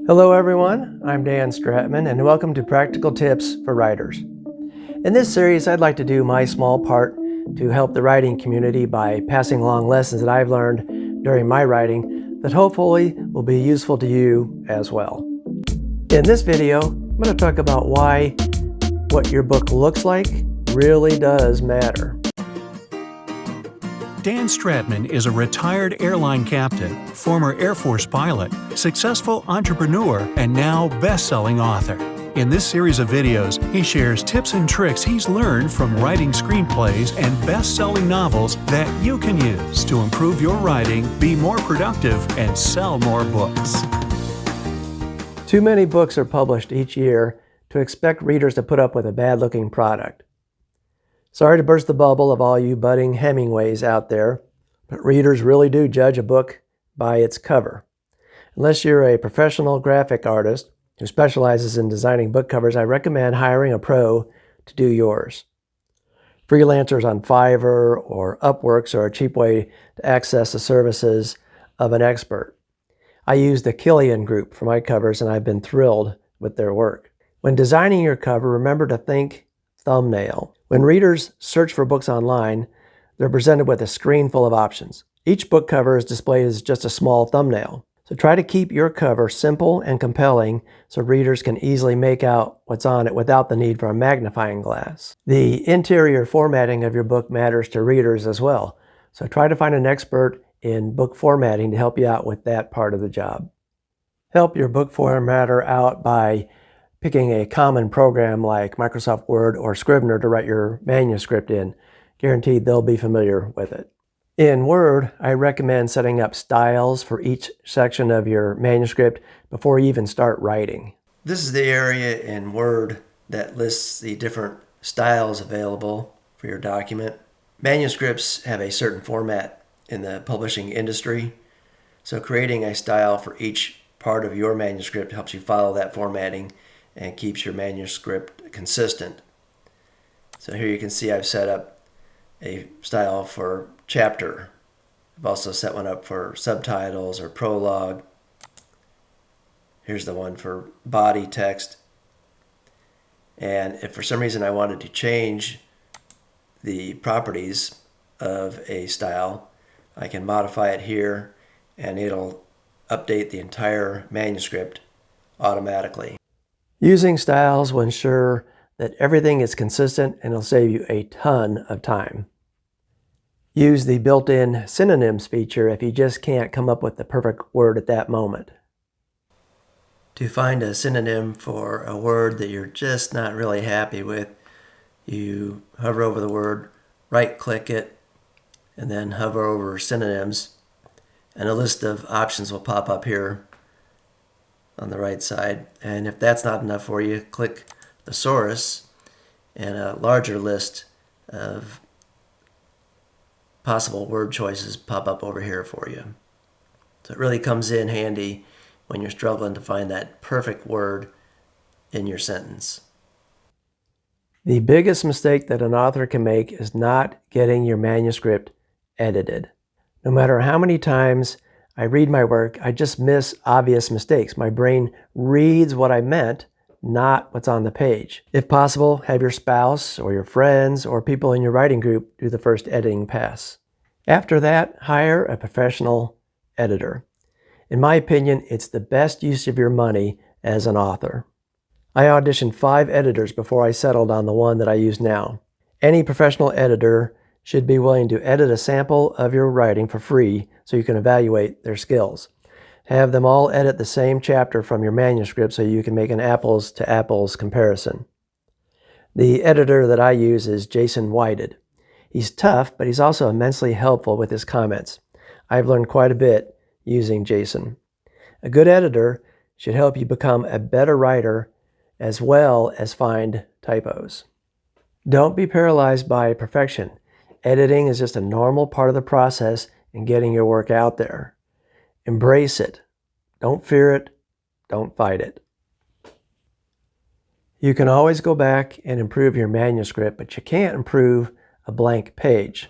Hello everyone, I'm Dan Stratman and welcome to Practical Tips for Writers. In this series, I'd like to do my small part to help the writing community by passing along lessons that I've learned during my writing that hopefully will be useful to you as well. In this video, I'm going to talk about why what your book looks like really does matter. Dan Stratman is a retired airline captain, former Air Force pilot, successful entrepreneur, and now best-selling author. In this series of videos, he shares tips and tricks he's learned from writing screenplays and best-selling novels that you can use to improve your writing, be more productive, and sell more books. Too many books are published each year to expect readers to put up with a bad-looking product. Sorry to burst the bubble of all you budding Hemingways out there, but readers really do judge a book by its cover. Unless you're a professional graphic artist who specializes in designing book covers, I recommend hiring a pro to do yours. Freelancers on Fiverr or Upworks are a cheap way to access the services of an expert. I use the Killian Group for my covers, and I've been thrilled with their work. When designing your cover, remember to think thumbnail. When readers search for books online, they're presented with a screen full of options. Each book cover is displayed as just a small thumbnail. So try to keep your cover simple and compelling so readers can easily make out what's on it without the need for a magnifying glass. The interior formatting of your book matters to readers as well. So try to find an expert in book formatting to help you out with that part of the job. Help your book formatter out by picking a common program like Microsoft Word or Scrivener to write your manuscript in. Guaranteed they'll be familiar with it. In Word, I recommend setting up styles for each section of your manuscript before you even start writing. This is the area in Word that lists the different styles available for your document. Manuscripts have a certain format in the publishing industry, so creating a style for each part of your manuscript helps you follow that formatting and keeps your manuscript consistent. So here you can see I've set up a style for chapter. I've also set one up for subtitles or prologue. Here's the one for body text. And if for some reason I wanted to change the properties of a style, I can modify it here and it'll update the entire manuscript automatically. Using styles will ensure that everything is consistent and it'll save you a ton of time. Use the built-in Synonyms feature if you just can't come up with the perfect word at that moment. To find a synonym for a word that you're just not really happy with, you hover over the word, right-click it, and then hover over Synonyms, and a list of options will pop up here on the right side. And if that's not enough for you, click Thesaurus and a larger list of possible word choices pop up over here for you. So it really comes in handy when you're struggling to find that perfect word in your sentence. The biggest mistake that an author can make is not getting your manuscript edited. No matter how many times I read my work, I just miss obvious mistakes. My brain reads what I meant, not what's on the page. If possible, have your spouse or your friends or people in your writing group do the first editing pass. After that, hire a professional editor. In my opinion, it's the best use of your money as an author. I auditioned 5 editors before I settled on the one that I use now. Any professional editor should be willing to edit a sample of your writing for free so you can evaluate their skills. Have them all edit the same chapter from your manuscript so you can make an apples-to-apples comparison. The editor that I use is Jason Whited. He's tough, but he's also immensely helpful with his comments. I've learned quite a bit using Jason. A good editor should help you become a better writer as well as find typos. Don't be paralyzed by perfection. Editing is just a normal part of the process in getting your work out there. Embrace it. Don't fear it. Don't fight it. You can always go back and improve your manuscript, but you can't improve a blank page.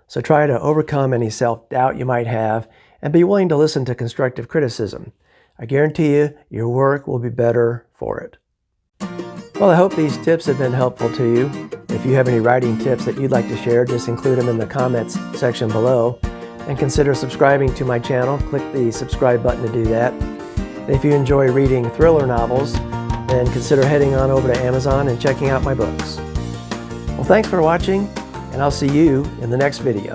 So try to overcome any self-doubt you might have and be willing to listen to constructive criticism. I guarantee you, your work will be better for it. Well, I hope these tips have been helpful to you. If you have any writing tips that you'd like to share, just include them in the comments section below. And consider subscribing to my channel. Click the subscribe button to do that. And if you enjoy reading thriller novels, then consider heading on over to Amazon and checking out my books. Well, thanks for watching, and I'll see you in the next video.